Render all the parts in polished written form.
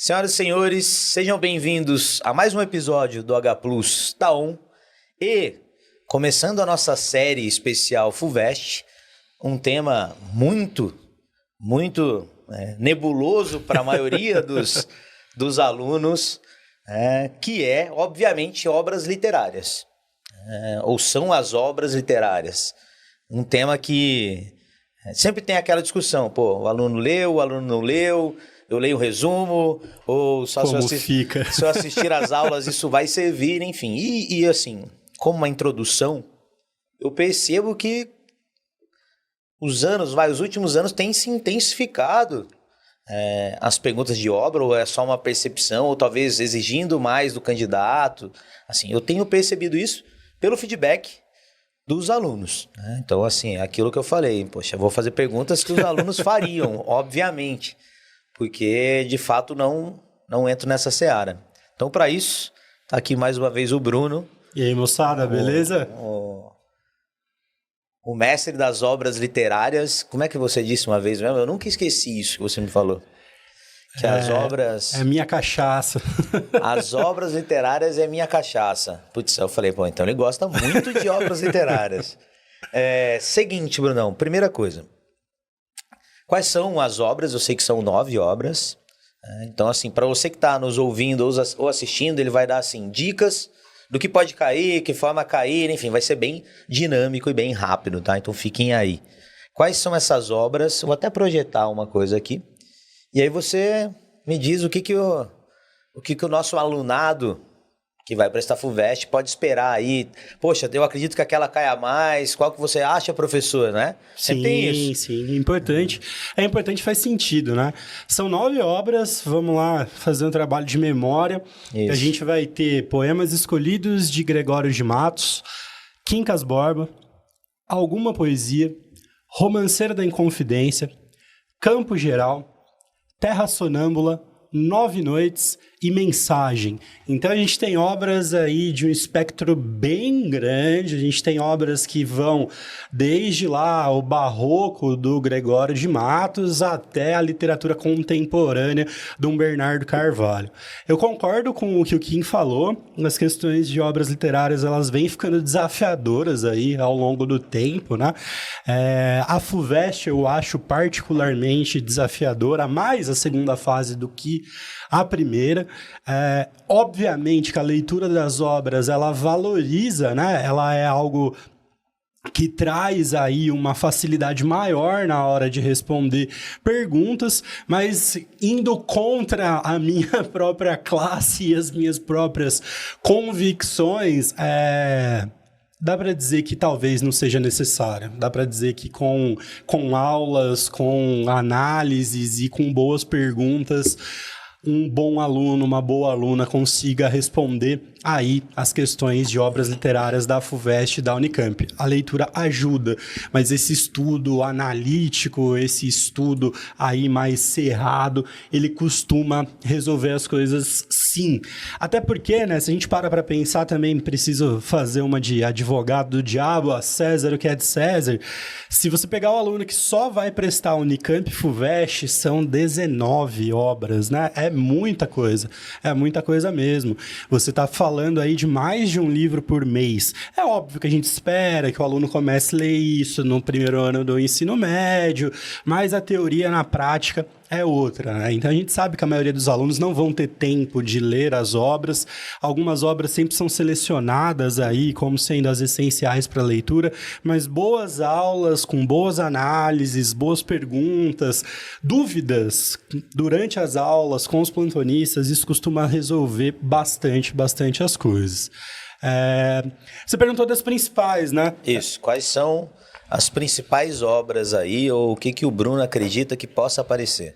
Senhoras e senhores, sejam bem-vindos a mais um episódio do H Plus Taon. E, começando a nossa série especial FUVEST, um tema muito nebuloso para a maioria dos alunos, que é, obviamente, obras literárias. Ou são as obras literárias. Um tema que sempre tem aquela discussão, o aluno leu, o aluno não leu, eu leio o resumo, ou só se eu assistir às aulas isso vai servir, enfim. E assim, como uma introdução, eu percebo que os últimos anos têm se intensificado as perguntas de obra, ou é só uma percepção, ou talvez exigindo mais do candidato. Assim, eu tenho percebido isso pelo feedback dos alunos, né? Então, assim, aquilo que eu falei, eu vou fazer perguntas que os alunos fariam, obviamente, porque, de fato, não entro nessa seara. Então, para isso, tá aqui mais uma vez o Bruno. E aí, moçada, beleza? O mestre das obras literárias. Como é que você disse uma vez mesmo? Eu nunca esqueci isso que você me falou. Que as obras... É minha cachaça. As obras literárias é minha cachaça. Putz, eu falei, então ele gosta muito de obras literárias. Seguinte, Brunão, primeira coisa. Quais são as obras? Eu sei que são 9 obras. Então, assim, para você que está nos ouvindo ou assistindo, ele vai dar, assim, dicas do que pode cair, que forma cair, enfim, vai ser bem dinâmico e bem rápido, tá? Então, fiquem aí. Quais são essas obras? Eu vou até projetar uma coisa aqui. E aí você me diz o que o nosso alunado que vai prestar FUVEST pode esperar aí. Poxa, eu acredito que aquela caia mais. Qual que você acha, professor, né? Sempre tem isso. Sim, importante. É importante, faz sentido, né? São 9 obras, vamos lá fazer um trabalho de memória. Isso. A gente vai ter Poemas Escolhidos de Gregório de Matos, Quincas Borba, Alguma Poesia, Romanceiro da Inconfidência, Campo Geral, Terra Sonâmbula, 9 Noites e Mensagem. Então a gente tem obras aí de um espectro bem grande, a gente tem obras que vão desde lá o barroco do Gregório de Matos até a literatura contemporânea de um Bernardo Carvalho. Eu concordo com o que o Kim falou, as questões de obras literárias elas vêm ficando desafiadoras aí ao longo do tempo, né? A FUVEST eu acho particularmente desafiadora, mais a segunda fase do que a primeira. Obviamente que a leitura das obras, ela valoriza, né? Ela é algo que traz aí uma facilidade maior na hora de responder perguntas, mas indo contra a minha própria classe e as minhas próprias convicções, dá para dizer que talvez não seja necessário. Dá para dizer que com aulas, com análises e com boas perguntas, um bom aluno, uma boa aluna consiga responder aí as questões de obras literárias da FUVEST e da Unicamp. A leitura ajuda, mas esse estudo analítico, esse estudo aí mais cerrado, ele costuma resolver as coisas sim. Até porque, né, se a gente para pensar também, preciso fazer uma de advogado do diabo, a César o que é de César. Se você pegar o aluno que só vai prestar Unicamp e FUVEST, são 19 obras, né? É muita coisa mesmo. Você está falando aí de mais de um livro por mês. É óbvio que a gente espera que o aluno comece a ler isso no primeiro ano do ensino médio, mas a teoria na prática é outra, né? Então a gente sabe que a maioria dos alunos não vão ter tempo de ler as obras. Algumas obras sempre são selecionadas aí como sendo as essenciais para a leitura, mas boas aulas, com boas análises, boas perguntas, dúvidas durante as aulas com os plantonistas, isso costuma resolver bastante as coisas. Você perguntou das principais, né? Isso, quais são as principais obras aí, ou o que o Bruno acredita que possa aparecer?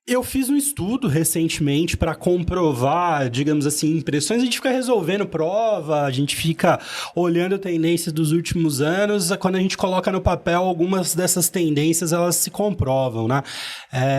Eu fiz um estudo recentemente para comprovar, digamos assim, impressões. A gente fica resolvendo prova, a gente fica olhando tendências dos últimos anos. Quando a gente coloca no papel, algumas dessas tendências elas se comprovam, né?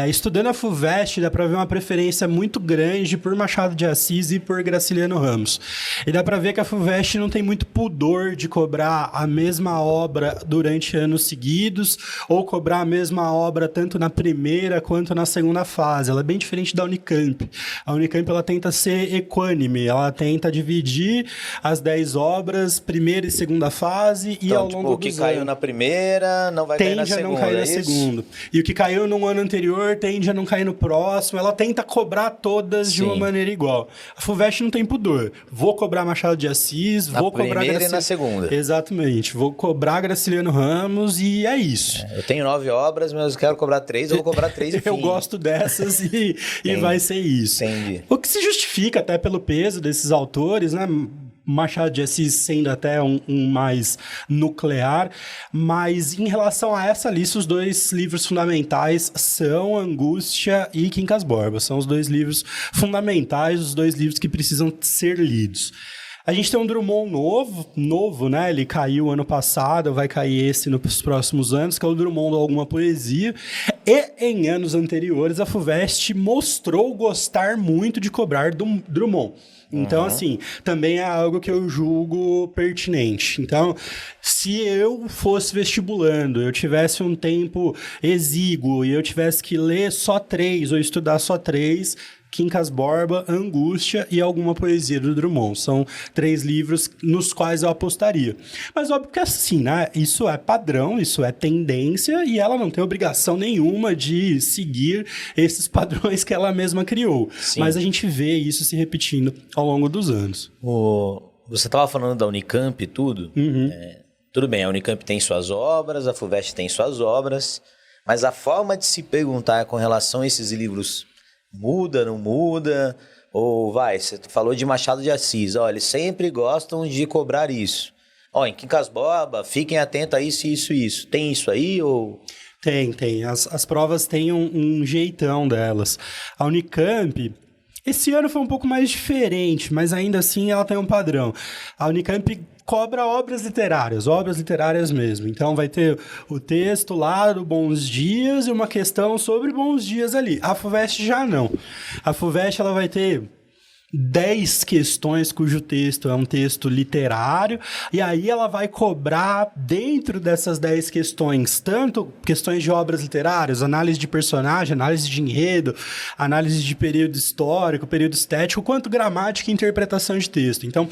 Estudando a FUVEST, dá para ver uma preferência muito grande por Machado de Assis e por Graciliano Ramos. E dá para ver que a FUVEST não tem muito pudor de cobrar a mesma obra durante anos seguidos, ou cobrar a mesma obra tanto na primeira quanto na segunda fase. fase. Ela é bem diferente da Unicamp. A Unicamp, ela tenta ser equânime, ela tenta dividir as 10 obras, primeira e segunda fase, e Então, ao longo o que dos caiu anos na primeira não vai cair na segunda, tende a não cair na segunda. E o que caiu no ano anterior tende a não cair no próximo. Ela tenta cobrar todas de uma maneira igual. A FUVEST não tem pudor. Vou cobrar Machado de Assis, vou cobrar primeira e na segunda. Exatamente. Vou cobrar Graciliano Ramos e é isso. Eu tenho 9 obras, mas eu quero cobrar 3, eu vou cobrar 3 e fim. Eu gosto dessas e vai ser isso. Entendi. O que se justifica até pelo peso desses autores, né? Machado de Assis sendo até um mais nuclear, mas em relação a essa lista, os 2 livros fundamentais são Angústia e Quincas Borba. São os 2 livros fundamentais, os 2 livros que precisam ser lidos. A gente tem um Drummond novo, né? Ele caiu ano passado, vai cair esse nos próximos anos, que é o Drummond Alguma Poesia. E em anos anteriores, a FUVEST mostrou gostar muito de cobrar do Drummond. Então, assim, também é algo que eu julgo pertinente. Então, se eu fosse vestibulando, eu tivesse um tempo exíguo e eu tivesse que ler só 3 ou estudar só 3, Quincas Borba, Angústia e Alguma Poesia do Drummond. São 3 livros nos quais eu apostaria. Mas óbvio que assim, né? Isso é padrão, isso é tendência e ela não tem obrigação nenhuma de seguir esses padrões que ela mesma criou. Sim. Mas a gente vê isso se repetindo ao longo dos anos. Você estava falando da Unicamp e tudo. Tudo bem, a Unicamp tem suas obras, a FUVEST tem suas obras, mas a forma de se perguntar com relação a esses livros muda, não muda? Ou você falou de Machado de Assis, eles sempre gostam de cobrar isso. Em Quincas Borba, fiquem atentos a isso, isso, isso. Tem isso aí ou... Tem. As provas têm um jeitão delas. A Unicamp, esse ano foi um pouco mais diferente, mas ainda assim ela tem um padrão. A Unicamp cobra obras literárias mesmo. Então vai ter o texto lá do Bons Dias e uma questão sobre Bons Dias ali. A FUVEST já não. A FUVEST ela vai ter 10 questões cujo texto é um texto literário, e aí ela vai cobrar dentro dessas 10 questões, tanto questões de obras literárias, análise de personagem, análise de enredo, análise de período histórico, período estético, quanto gramática e interpretação de texto. Então,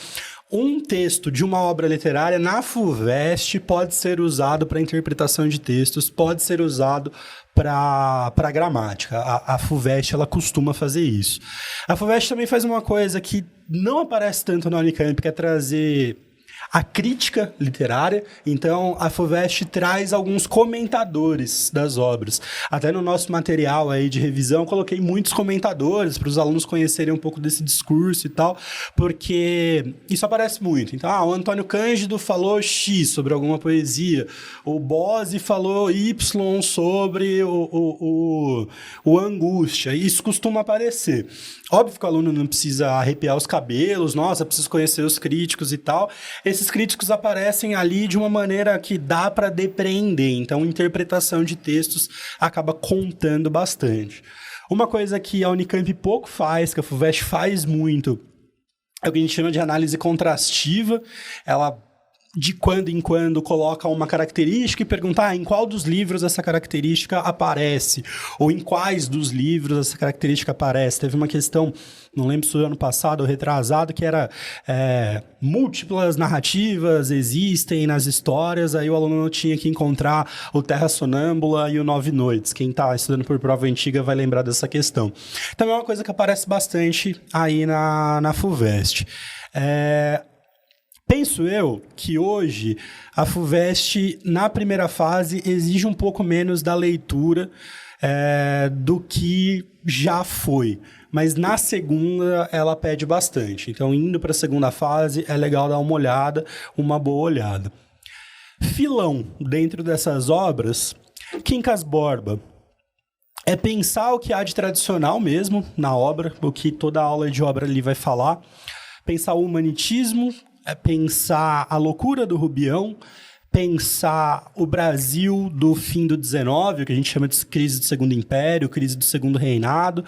um texto de uma obra literária na FUVEST pode ser usado para interpretação de textos, pode ser usado para gramática. A FUVEST, ela costuma fazer isso. A FUVEST também faz uma coisa que não aparece tanto na Unicamp, que é trazer a crítica literária. Então, a FUVEST traz alguns comentadores das obras. Até no nosso material aí de revisão, coloquei muitos comentadores para os alunos conhecerem um pouco desse discurso e tal, porque isso aparece muito. Então, o Antônio Cândido falou X sobre alguma poesia, o Bose falou Y sobre o Angústia. Isso costuma aparecer. Óbvio que o aluno não precisa arrepiar os cabelos, precisa conhecer os críticos e tal. Esses críticos aparecem ali de uma maneira que dá para depreender. Então, interpretação de textos acaba contando bastante. Uma coisa que a Unicamp pouco faz, que a FUVEST faz muito, é o que a gente chama de análise contrastiva. Ela, de quando em quando, coloca uma característica e pergunta em qual dos livros essa característica aparece, ou em quais dos livros essa característica aparece. Teve uma questão, não lembro se foi ano passado ou retrasado, que era múltiplas narrativas existem nas histórias, aí o aluno tinha que encontrar o Terra Sonâmbula e o Nove Noites. Quem está estudando por prova antiga vai lembrar dessa questão. Também é uma coisa que aparece bastante aí na FUVEST. Penso eu que hoje a FUVEST, na primeira fase, exige um pouco menos da leitura do que já foi. Mas na segunda, ela pede bastante. Então, indo para a segunda fase, é legal dar uma boa olhada. Filão, dentro dessas obras, Quincas Borba, é pensar o que há de tradicional mesmo na obra, o que toda aula de obra ali vai falar. Pensar o humanitismo, pensar a loucura do Rubião, pensar o Brasil do fim do XIX, o que a gente chama de crise do Segundo Império, crise do Segundo Reinado,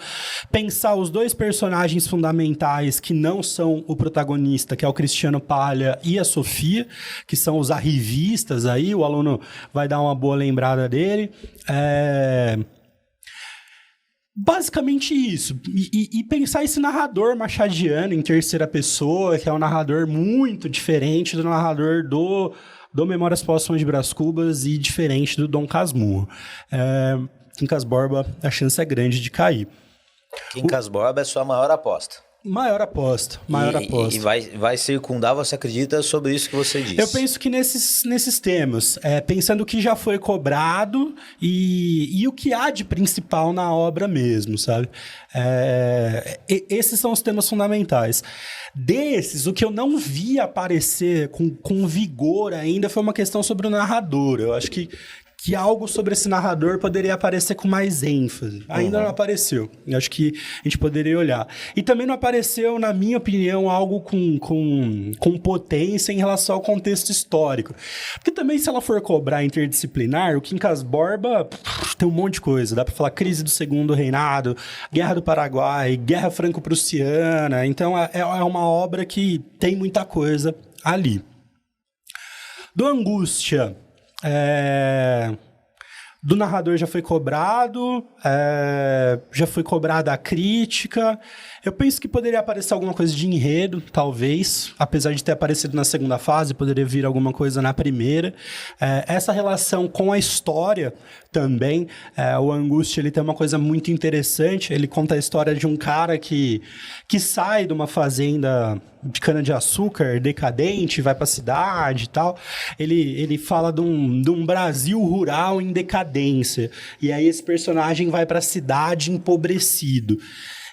pensar os 2 personagens fundamentais que não são o protagonista, que é o Cristiano Palha e a Sofia, que são os arrivistas aí, o aluno vai dar uma boa lembrada dele. Basicamente isso. E pensar esse narrador machadiano em terceira pessoa, que é um narrador muito diferente do narrador do Memórias Póstumas de Brás Cubas e diferente do Dom Casmurro. Quincas Borba, a chance é grande de cair. Quincas Borba é sua maior aposta. Maior aposta. E vai circundar, você acredita, sobre isso que você disse? Eu penso que nesses temas, pensando o que já foi cobrado e o que há de principal na obra mesmo, sabe? Esses são os temas fundamentais. Desses, o que eu não vi aparecer com vigor ainda foi uma questão sobre o narrador. Eu acho que algo sobre esse narrador poderia aparecer com mais ênfase. Ainda não apareceu. Eu acho que a gente poderia olhar. E também não apareceu, na minha opinião, algo com potência em relação ao contexto histórico. Porque também, se ela for cobrar interdisciplinar, o Quincas Borba tem um monte de coisa. Dá para falar crise do Segundo Reinado, Guerra do Paraguai, Guerra Franco-Prussiana. Então, é uma obra que tem muita coisa ali. Do Angústia... do narrador já foi cobrado, já foi cobrada a crítica. Eu penso que poderia aparecer alguma coisa de enredo, talvez. Apesar de ter aparecido na segunda fase, poderia vir alguma coisa na primeira. Essa relação com a história também. O Angústia, ele tem uma coisa muito interessante. Ele conta a história de um cara que sai de uma fazenda de cana-de-açúcar decadente, vai para a cidade e tal. Ele fala de um Brasil rural em decadência. E aí esse personagem vai para a cidade empobrecido.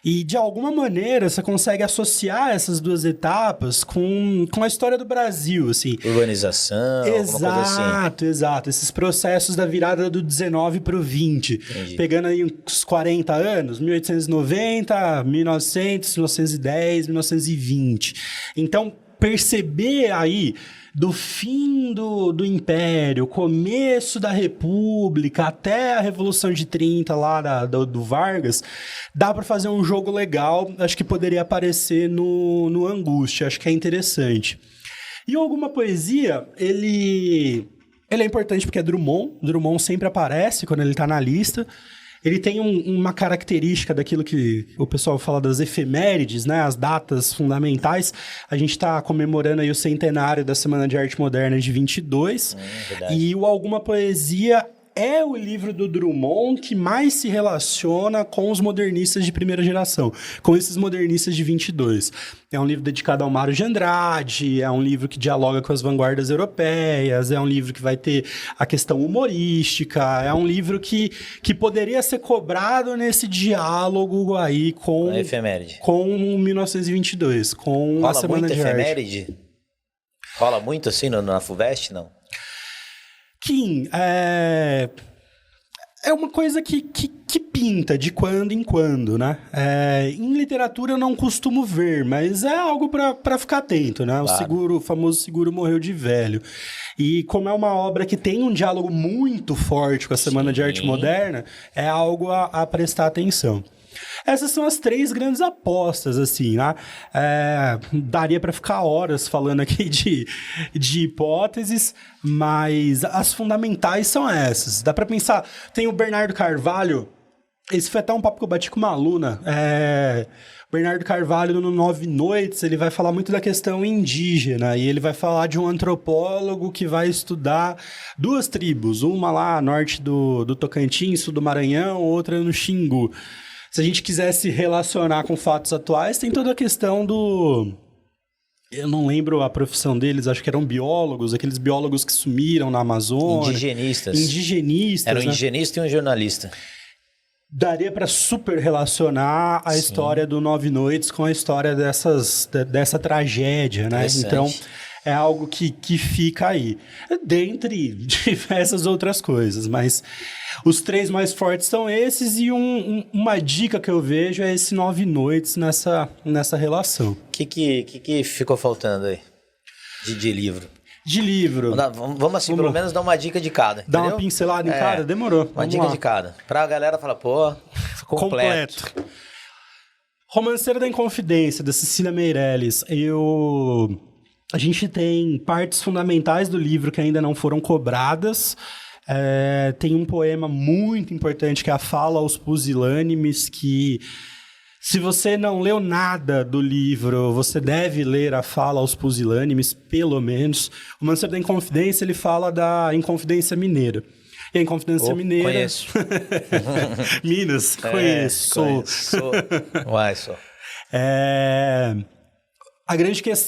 E, de alguma maneira, você consegue associar essas duas etapas com a história do Brasil, assim. Urbanização, alguma coisa assim. Exato. Esses processos da virada do 19 para o 20. Entendi. Pegando aí uns 40 anos, 1890, 1900, 1910, 1920. Então, perceber aí do fim do Império, começo da República, até a Revolução de 30 lá do Vargas, dá para fazer um jogo legal, acho que poderia aparecer no Angústia, acho que é interessante. E alguma poesia, ele é importante porque é Drummond sempre aparece quando ele está na lista. Ele tem uma característica daquilo que o pessoal fala das efemérides, né? As datas fundamentais. A gente está comemorando aí o centenário da Semana de Arte Moderna de 22. E o Alguma Poesia é o livro do Drummond que mais se relaciona com os modernistas de primeira geração, com esses modernistas de 22. É um livro dedicado ao Mário de Andrade, é um livro que dialoga com as vanguardas europeias, é um livro que vai ter a questão humorística, é um livro que poderia ser cobrado nesse diálogo aí com a efeméride. Com 1922, com a Semana de Arte. Rola muito efeméride? Rola muito assim na FUVEST, não? Kim, é uma coisa que pinta de quando em quando, né? Em literatura eu não costumo ver, mas é algo para ficar atento, né? Claro. O famoso seguro morreu de velho. E como é uma obra que tem um diálogo muito forte com a Semana de Arte Moderna, é algo a prestar atenção. Essas são as 3 grandes apostas, assim, né? Daria para ficar horas falando aqui de hipóteses, mas as fundamentais são essas. Dá para pensar, tem o Bernardo Carvalho, esse foi até um papo que eu bati com uma aluna, Bernardo Carvalho, no 9 Noites, ele vai falar muito da questão indígena, e ele vai falar de um antropólogo que vai estudar 2 tribos, uma lá norte do Tocantins, sul do Maranhão, outra no Xingu. Se a gente quisesse relacionar com fatos atuais, tem toda a questão do... Eu não lembro a profissão deles, acho que eram biólogos, aqueles biólogos que sumiram na Amazônia. Indigenistas. Era um indigenista e um jornalista. Daria para super relacionar a história do 9 Noites com a história dessa tragédia, né? Então, é algo que fica aí. Dentre diversas outras coisas, mas os 3 mais fortes são esses e uma dica que eu vejo é esse 9 Noites nessa relação. O que ficou faltando aí de livro? De livro. Vamos assim, pelo menos dar uma dica de cada. Dar uma pincelada em cada? Demorou. Uma dica de cada. Pra galera falar, pô, completo. Romanceiro da Inconfidência, da Cecília Meirelles. A gente tem partes fundamentais do livro que ainda não foram cobradas. Tem um poema muito importante que é a Fala aos Pusilânimes, que se você não leu nada do livro, você deve ler a Fala aos Pusilânimes, pelo menos. O Manceiro da Inconfidência, ele fala da Inconfidência Mineira. E a Inconfidência Mineira... Conheço. Minas, conheço. Sou. Uai, sou.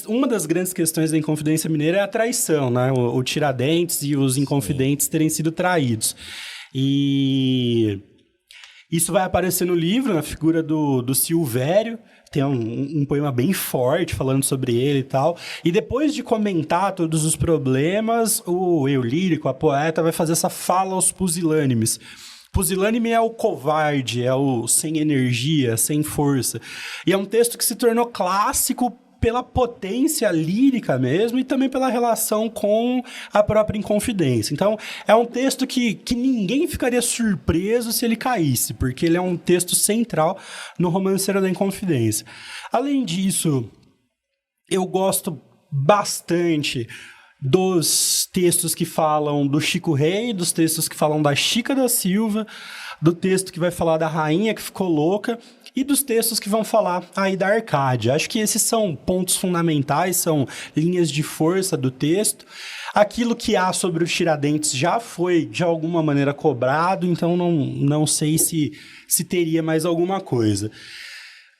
Uma das grandes questões da Inconfidência Mineira é a traição, né? O Tiradentes e os Inconfidentes terem sido traídos. E isso vai aparecer no livro, na figura do Silvério. Tem um poema bem forte falando sobre ele e tal. E depois de comentar todos os problemas, o eu lírico, a poeta, vai fazer essa fala aos pusilânimes. Pusilânime é o covarde, é o sem energia, sem força. E é um texto que se tornou clássico pela potência lírica mesmo e também pela relação com a própria Inconfidência. Então, é um texto que ninguém ficaria surpreso se ele caísse, porque ele é um texto central no Romanceiro da Inconfidência. Além disso, eu gosto bastante dos textos que falam do Chico Rei, dos textos que falam da Chica da Silva, do texto que vai falar da rainha que ficou louca e dos textos que vão falar aí da Arcádia. Acho que esses são pontos fundamentais, são linhas de força do texto. Aquilo que há sobre os Tiradentes já foi, de alguma maneira, cobrado, então não sei se teria mais alguma coisa.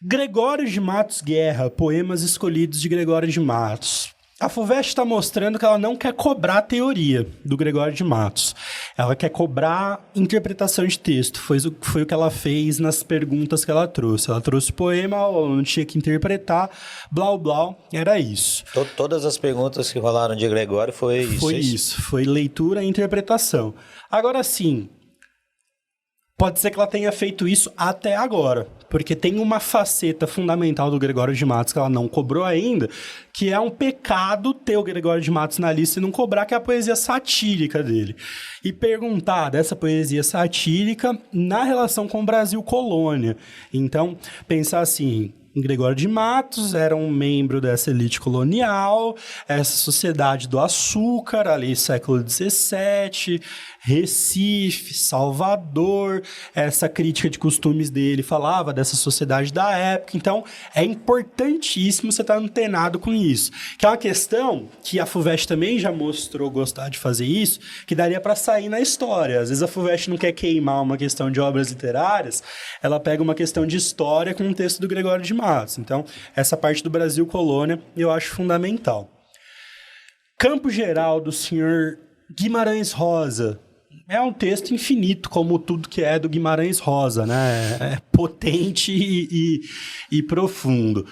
Gregório de Matos Guerra, poemas escolhidos de Gregório de Matos. A FUVEST está mostrando que ela não quer cobrar a teoria do Gregório de Matos. Ela quer cobrar interpretação de texto. Foi o que ela fez nas perguntas que ela trouxe. Ela trouxe poema, o aluno tinha que interpretar, blá, blá, era isso. Todas as perguntas que rolaram de Gregório foi isso? Foi isso, foi leitura e interpretação. Agora sim, pode ser que ela tenha feito isso até agora, porque tem uma faceta fundamental do Gregório de Matos que ela não cobrou ainda, que é um pecado ter o Gregório de Matos na lista e não cobrar, que é a poesia satírica dele. E perguntar dessa poesia satírica na relação com o Brasil colônia. Então, pensar assim, Gregório de Matos era um membro dessa elite colonial, essa sociedade do açúcar, ali século XVII, Recife, Salvador, essa crítica de costumes dele falava dessa sociedade da época. Então, é importantíssimo você estar antenado com isso. Que é uma questão que a FUVEST também já mostrou gostar de fazer isso, que daria para sair na história. Às vezes a FUVEST não quer queimar uma questão de obras literárias, ela pega uma questão de história com um texto do Gregório de Matos. Então, essa parte do Brasil colônia eu acho fundamental. Campo Geral, do senhor Guimarães Rosa. É um texto infinito, como tudo que é do Guimarães Rosa, né? É potente e profundo.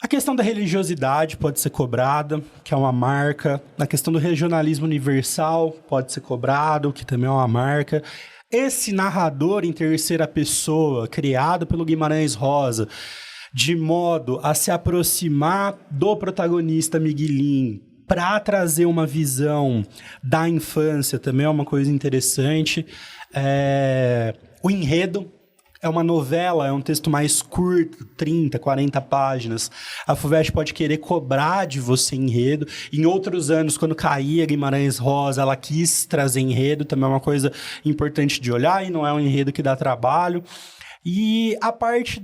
A questão da religiosidade pode ser cobrada, que é uma marca. A questão do regionalismo universal pode ser cobrado, que também é uma marca. Esse narrador em terceira pessoa, criado pelo Guimarães Rosa, de modo a se aproximar do protagonista Miguelinho, para trazer uma visão da infância, também é uma coisa interessante. O enredo é uma novela, é um texto mais curto, 30, 40 páginas. A FUVEST pode querer cobrar de você enredo. Em outros anos, quando caía Guimarães Rosa, ela quis trazer enredo, também é uma coisa importante de olhar, e não é um enredo que dá trabalho. E a parte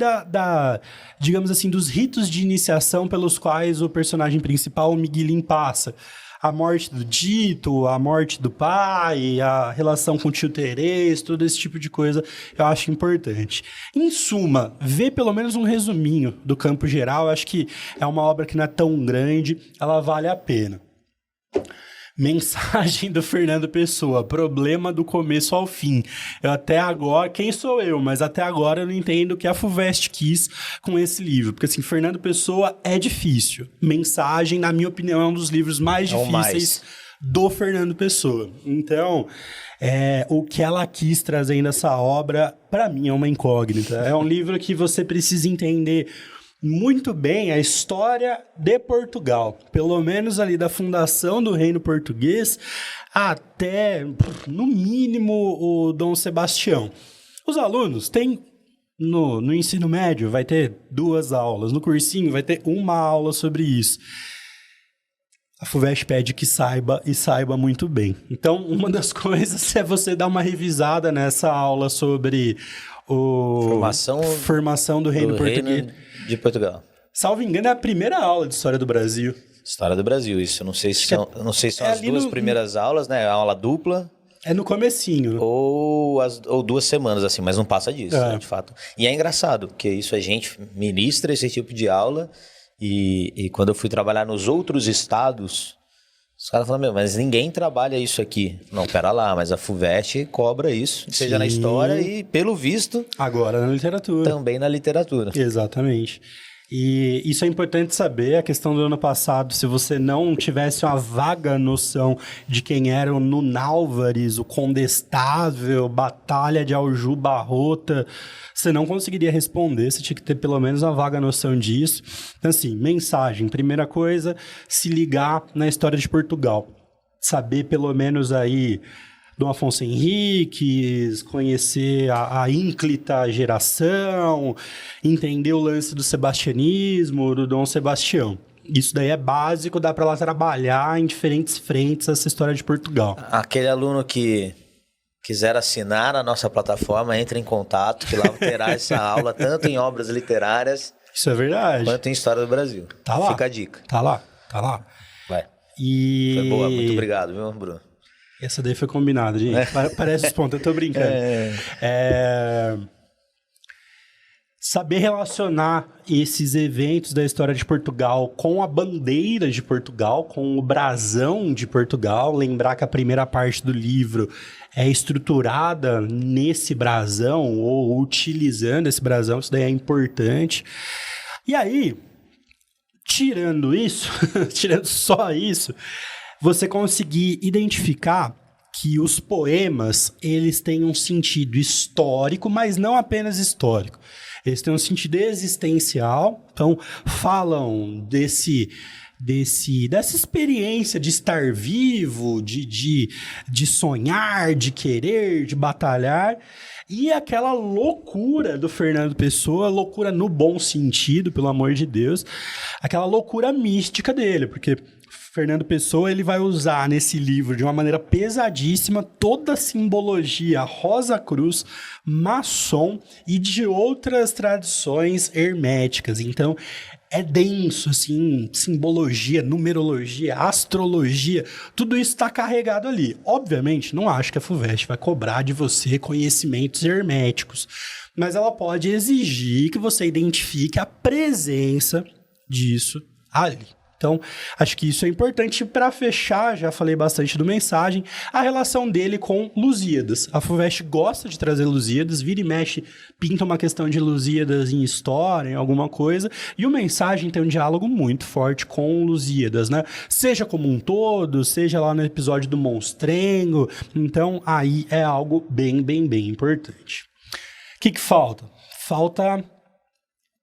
digamos assim, dos ritos de iniciação pelos quais o personagem principal, o Miguelinho, passa. A morte do Dito, a morte do pai, a relação com o tio Terês, todo esse tipo de coisa eu acho importante. Em suma, ver pelo menos um resuminho do Campo Geral, eu acho que é uma obra que não é tão grande, ela vale a pena. Mensagem do Fernando Pessoa, problema do começo ao fim. Eu até agora, quem sou eu? Mas até agora eu não entendo o que a FUVEST quis com esse livro. Porque assim, Fernando Pessoa é difícil. Mensagem, na minha opinião, é um dos livros mais difíceis do Fernando Pessoa. Então, o que ela quis trazer nessa obra, para mim, é uma incógnita. É um livro que você precisa entender muito bem a história de Portugal, pelo menos ali da fundação do Reino Português até, no mínimo, o Dom Sebastião. Os alunos têm, no ensino médio, vai ter 2 aulas, no cursinho vai ter 1 aula sobre isso. a FUVEST pede que saiba e saiba muito bem. Então, uma das coisas é você dar uma revisada nessa aula sobre formação do Reino Português de Portugal. Salvo engano, é a primeira aula de História do Brasil. História do Brasil, isso. Eu não sei se são as duas primeiras aulas, né? A aula dupla. É no comecinho. Ou 2 semanas, assim, mas não passa disso, né, de fato. E é engraçado, porque isso a gente ministra esse tipo de aula e quando eu fui trabalhar nos outros estados, os caras falam, mas ninguém trabalha isso aqui. Não, pera lá, mas a FUVEST cobra isso, seja na história e, pelo visto... Agora na literatura. Também na literatura. Exatamente. E isso é importante saber, a questão do ano passado, se você não tivesse uma vaga noção de quem era o Nunálvares, o Condestável, Batalha de Aljuba Rota, você não conseguiria responder, você tinha que ter pelo menos uma vaga noção disso. Então assim, mensagem, primeira coisa, se ligar na história de Portugal. Saber pelo menos aí... Dom Afonso Henriques, conhecer a ínclita geração, entender o lance do sebastianismo, do Dom Sebastião. Isso daí é básico, dá para lá trabalhar em diferentes frentes essa história de Portugal. Aquele aluno que quiser assinar a nossa plataforma, entre em contato, que lá terá essa aula tanto em obras literárias... Isso é verdade. Quanto em História do Brasil. Tá lá. Fica a dica. Tá lá. Vai. E... Foi boa, muito obrigado, viu, Bruno? Essa daí foi combinada, gente. Parece os pontos, eu tô brincando. Saber relacionar esses eventos da história de Portugal com a bandeira de Portugal, com o brasão de Portugal. Lembrar que a primeira parte do livro é estruturada nesse brasão ou utilizando esse brasão. Isso daí é importante. E aí, tirando isso, tirando só isso... você conseguir identificar que os poemas, eles têm um sentido histórico, mas não apenas histórico. Eles têm um sentido existencial, então falam dessa experiência de estar vivo, de sonhar, de querer, de batalhar, e aquela loucura do Fernando Pessoa, loucura no bom sentido, pelo amor de Deus, aquela loucura mística dele, porque... Fernando Pessoa, ele vai usar nesse livro de uma maneira pesadíssima toda a simbologia Rosa Cruz, maçom e de outras tradições herméticas. Então, é denso, assim, simbologia, numerologia, astrologia, tudo isso está carregado ali. Obviamente, não acho que a FUVEST vai cobrar de você conhecimentos herméticos, mas ela pode exigir que você identifique a presença disso ali. Então, acho que isso é importante. Para fechar, já falei bastante do mensagem, a relação dele com Lusíadas. A FUVEST gosta de trazer Lusíadas, vira e mexe, pinta uma questão de Lusíadas em história, em alguma coisa, e o mensagem tem um diálogo muito forte com Lusíadas, né? Seja como um todo, seja lá no episódio do Monstrengo, então aí é algo bem importante. O que falta? Falta...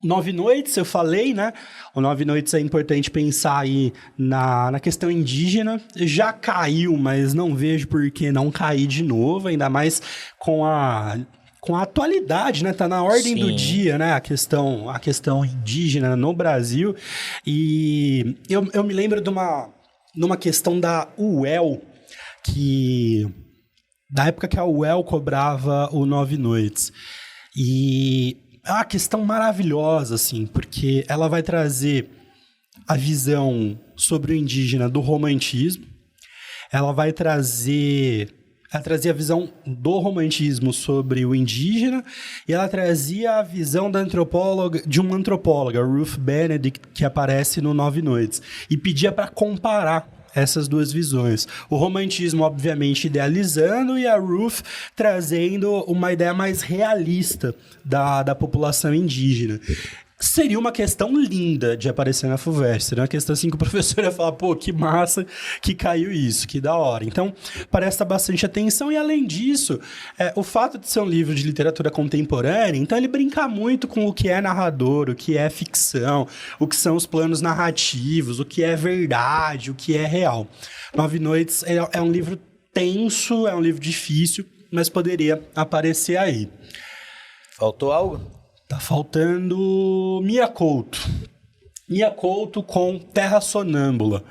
9 noites, eu falei, né? O 9 noites é importante pensar aí na questão indígena. Já caiu, mas não vejo por que não cair de novo, ainda mais com a atualidade, né? Tá na ordem do dia, né? A questão indígena no Brasil. E eu me lembro de uma questão da UEL, da época que a UEL cobrava o 9 noites. E... é uma questão maravilhosa, assim, porque ela vai trazer a visão sobre o indígena do romantismo, ela trazia a visão do romantismo sobre o indígena, e ela trazia a visão de uma antropóloga, Ruth Benedict, que aparece no 9 Noites, e pedia para comparar essas duas visões. O romantismo, obviamente, idealizando, e a Ruth trazendo uma ideia mais realista da população indígena. Seria uma questão linda de aparecer na FUVEST. Seria uma questão assim que o professor ia falar, pô, que massa que caiu isso, que da hora. Então, presta bastante atenção. E, além disso, o fato de ser um livro de literatura contemporânea, então ele brinca muito com o que é narrador, o que é ficção, o que são os planos narrativos, o que é verdade, o que é real. 9 Noites é um livro tenso, é um livro difícil, mas poderia aparecer aí. Faltou algo? Tá faltando Mia Couto. Mia Couto com Terra Sonâmbula.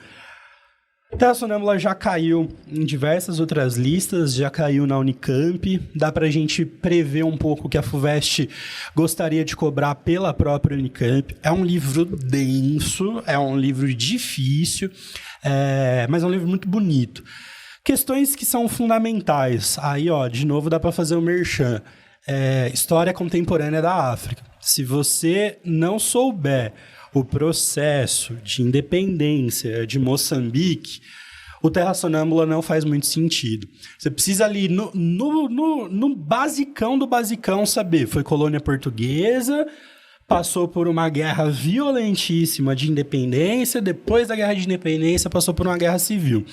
Terra Sonâmbula já caiu em diversas outras listas, já caiu na Unicamp. Dá pra gente prever um pouco o que a FUVEST gostaria de cobrar pela própria Unicamp. É um livro denso, é um livro difícil, mas é um livro muito bonito. Questões que são fundamentais. Aí, ó, de novo dá pra fazer o merchan. História contemporânea da África. Se você não souber o processo de independência de Moçambique, o Terra Sonâmbula não faz muito sentido. Você precisa ali, no basicão do basicão, saber. Foi colônia portuguesa, passou por uma guerra violentíssima de independência, depois da guerra de independência passou por uma guerra civil.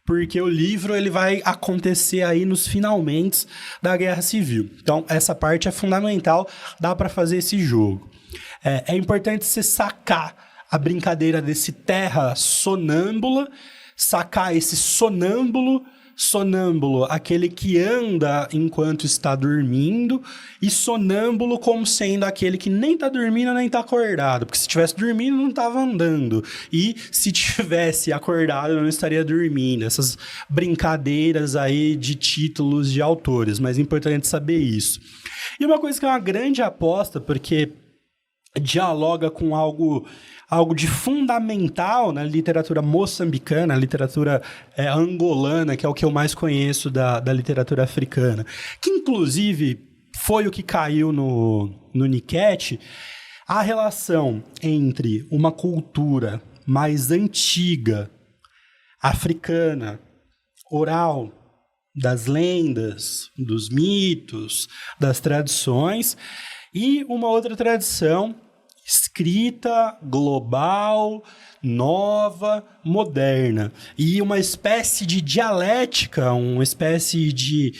Porque o livro ele vai acontecer aí nos finalmente da guerra civil. Então, essa parte é fundamental, dá para fazer esse jogo. É importante você sacar a brincadeira desse terra sonâmbula, sacar esse sonâmbulo, aquele que anda enquanto está dormindo, e sonâmbulo como sendo aquele que nem está dormindo nem está acordado, porque se estivesse dormindo não estava andando, e se tivesse acordado não estaria dormindo. Essas brincadeiras aí de títulos de autores, mas é importante saber isso. E uma coisa que é uma grande aposta, porque dialoga com algo de fundamental na literatura moçambicana, literatura angolana, que é o que eu mais conheço da literatura africana, que inclusive foi o que caiu no Niket, a relação entre uma cultura mais antiga, africana, oral, das lendas, dos mitos, das tradições, e uma outra tradição escrita, global, nova, moderna. E uma espécie de dialética, uma espécie de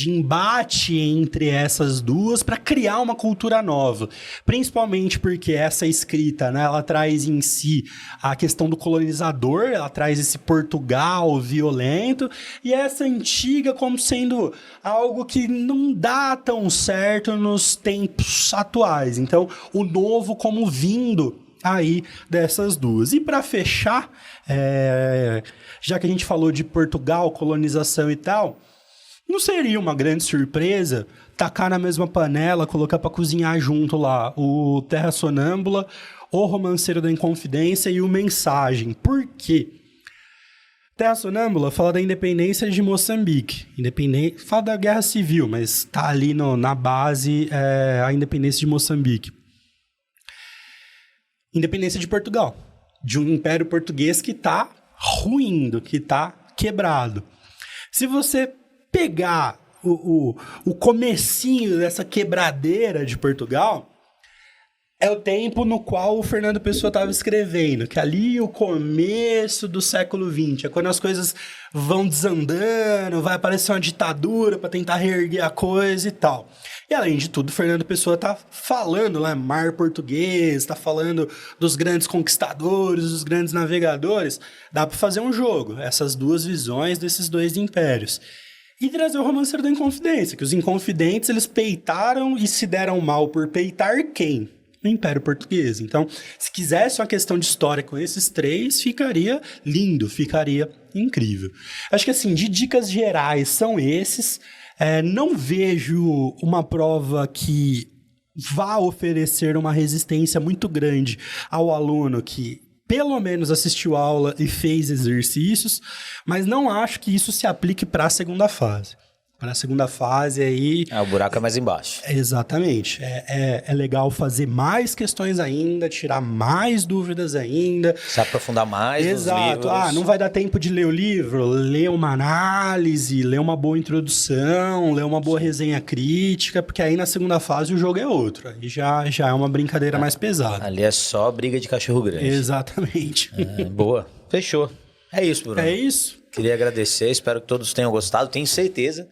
embate entre essas duas para criar uma cultura nova. Principalmente porque essa escrita, né, ela traz em si a questão do colonizador, ela traz esse Portugal violento, e essa antiga como sendo algo que não dá tão certo nos tempos atuais. Então, o novo como vindo aí dessas duas. E para fechar, já que a gente falou de Portugal, colonização e tal, não seria uma grande surpresa tacar na mesma panela, colocar para cozinhar junto lá o Terra Sonâmbula, o Romanceiro da Inconfidência e o Mensagem. Por quê? Terra Sonâmbula fala da independência de Moçambique. Fala da Guerra Civil, mas tá ali na base a independência de Moçambique. Independência de Portugal. De um império português que tá ruindo, que tá quebrado. Se você pegar o comecinho dessa quebradeira de Portugal, é o tempo no qual o Fernando Pessoa estava escrevendo, que ali o começo do século XX, é quando as coisas vão desandando, vai aparecer uma ditadura para tentar reerguer a coisa e tal. E além de tudo, o Fernando Pessoa tá falando lá, mar português, tá falando dos grandes conquistadores, dos grandes navegadores. Dá para fazer um jogo, essas duas visões desses dois impérios. E trazer o Romanceiro da Inconfidência, que os Inconfidentes, eles peitaram e se deram mal por peitar quem? O Império Português. Então, se quisesse uma questão de história com esses três, ficaria lindo, ficaria incrível. Acho que, assim, de dicas gerais são esses. Não vejo uma prova que vá oferecer uma resistência muito grande ao aluno que pelo menos assistiu aula e fez exercícios, mas não acho que isso se aplique para a segunda fase. Para a segunda fase aí... o buraco é mais embaixo. Exatamente. É legal fazer mais questões ainda, tirar mais dúvidas ainda. Se aprofundar mais nos livros. Não vai dar tempo de ler o livro? Ler uma análise, ler uma boa introdução, ler uma boa resenha crítica, porque aí na segunda fase o jogo é outro. Aí já é uma brincadeira mais pesada. Ali é só briga de cachorro grande. Exatamente. Boa. Fechou. É isso, Bruno. É isso. Queria agradecer, espero que todos tenham gostado. Tenho certeza.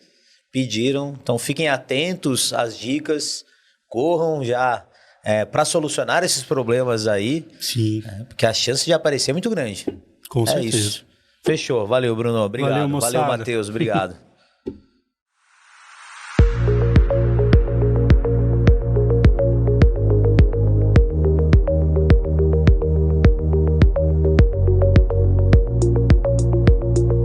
Pediram, então fiquem atentos às dicas, corram já para solucionar esses problemas aí. Sim. Porque a chance de aparecer é muito grande. Com certeza. Isso. Fechou. Valeu, Bruno. Obrigado. Valeu, Matheus. Obrigado.